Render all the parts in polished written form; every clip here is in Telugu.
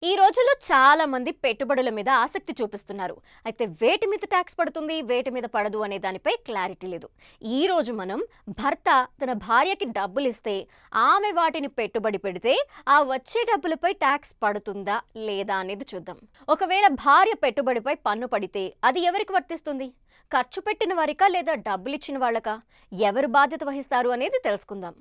ఈ రోజుల్లో చాలా మంది పెట్టుబడుల మీద ఆసక్తి చూపిస్తున్నారు. అయితే వేటి మీద ట్యాక్స్ పడుతుంది, వేటి మీద పడదు అనే దానిపై క్లారిటీ లేదు. ఈ రోజు మనం భర్త తన భార్యకి డబ్బులు ఇస్తే ఆమె వాటిని పెట్టుబడి పెడితే ఆ వచ్చే డబ్బులపై ట్యాక్స్ పడుతుందా లేదా అనేది చూద్దాం. ఒకవేళ భార్య పెట్టుబడిపై పన్ను పడితే అది ఎవరికి వర్తిస్తుంది? ఖర్చు పెట్టిన వారికా లేదా డబ్బులు ఇచ్చిన వాళ్ళకా? ఎవరు బాధ్యత వహిస్తారు అనేది తెలుసుకుందాం.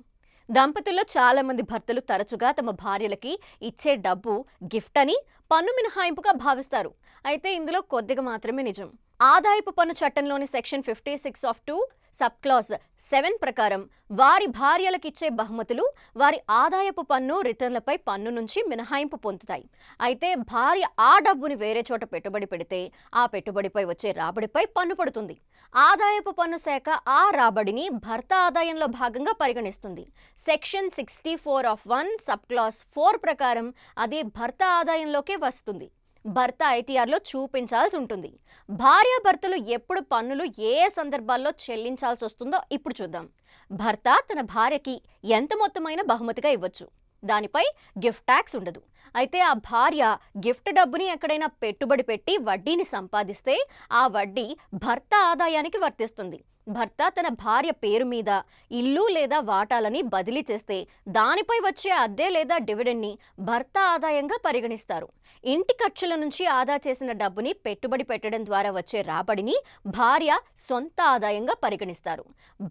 దంపతుల్లో చాలా మంది భర్తలు తరచుగా తమ భార్యలకి ఇచ్చే డబ్బు గిఫ్ట్ అని, పన్ను మినహాయింపుగా భావిస్తారు. అయితే ఇందులో కొద్దిగా మాత్రమే నిజం. ఆదాయపు పన్ను చట్టంలోని సెక్షన్ 56 ఆఫ్ 2 సబ్ క్లాజ్ 7 ప్రకారం వారి భార్యలకిచ్చే బహుమతులు వారి ఆదాయపు పన్ను రిటర్న్లపై పన్ను నుంచి మినహాయింపు పొందుతాయి. అయితే భార్య ఆ డబ్బుని వేరే చోట పెట్టుబడి పెడితే ఆ పెట్టుబడిపై వచ్చే రాబడిపై పన్ను పడుతుంది. ఆదాయపు పన్ను శాఖ ఆ రాబడిని భర్త ఆదాయంలో భాగంగా పరిగణిస్తుంది. సెక్షన్ 64 ఆఫ్ 1 సబ్ క్లాజ్ 4 ప్రకారం అది భర్త ఆదాయంలోకే వస్తుంది. భర్త ఐటీఆర్లో చూపించాల్సి ఉంటుంది. భార్యాభర్తలు ఎప్పుడు పన్నులు ఏ సందర్భాల్లో చెల్లించాల్సి వస్తుందో ఇప్పుడు చూద్దాం. భర్త తన భార్యకి ఎంత మొత్తమైన బహుమతిగా ఇవ్వచ్చు. దానిపై గిఫ్ట్ ట్యాక్స్ ఉండదు. అయితే ఆ భార్య గిఫ్ట్ డబ్బుని ఎక్కడైనా పెట్టుబడి పెట్టి వడ్డీని సంపాదిస్తే ఆ వడ్డీ భర్త ఆదాయానికి వర్తిస్తుంది. భర్త తన భార్య పేరు మీద ఇల్లు లేదా వాటాలని బదిలీ చేస్తే దానిపై వచ్చే అద్దె లేదా డివిడెండ్ని భర్త ఆదాయంగా పరిగణిస్తారు. ఇంటి ఖర్చుల నుంచి ఆదా చేసిన డబ్బుని పెట్టుబడి పెట్టడం ద్వారా వచ్చే రాబడిని భార్య సొంత ఆదాయంగా పరిగణిస్తారు.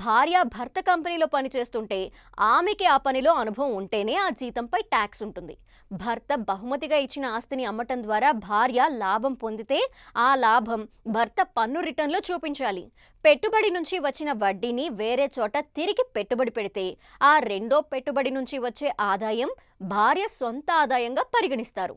భార్య భర్త కంపెనీలో పనిచేస్తుంటే ఆమెకి ఆ పనిలో అనుభవం ఉంటేనే ఆ జీతంపై ట్యాక్స్ ఉంటుంది. భర్త బహుమతిగా ఇచ్చిన ఆస్తిని అమ్మటం ద్వారా భార్య లాభం పొందితే ఆ లాభం భర్త పన్ను రిటర్న్లో చూపించాలి. పెట్టుబడి నుంచి వచ్చిన వడ్డీని వేరే చోట తిరిగి పెట్టుబడి పెడితే ఆ రెండో పెట్టుబడి నుంచి వచ్చే ఆదాయం భార్య సొంత ఆదాయంగా పరిగణిస్తారు.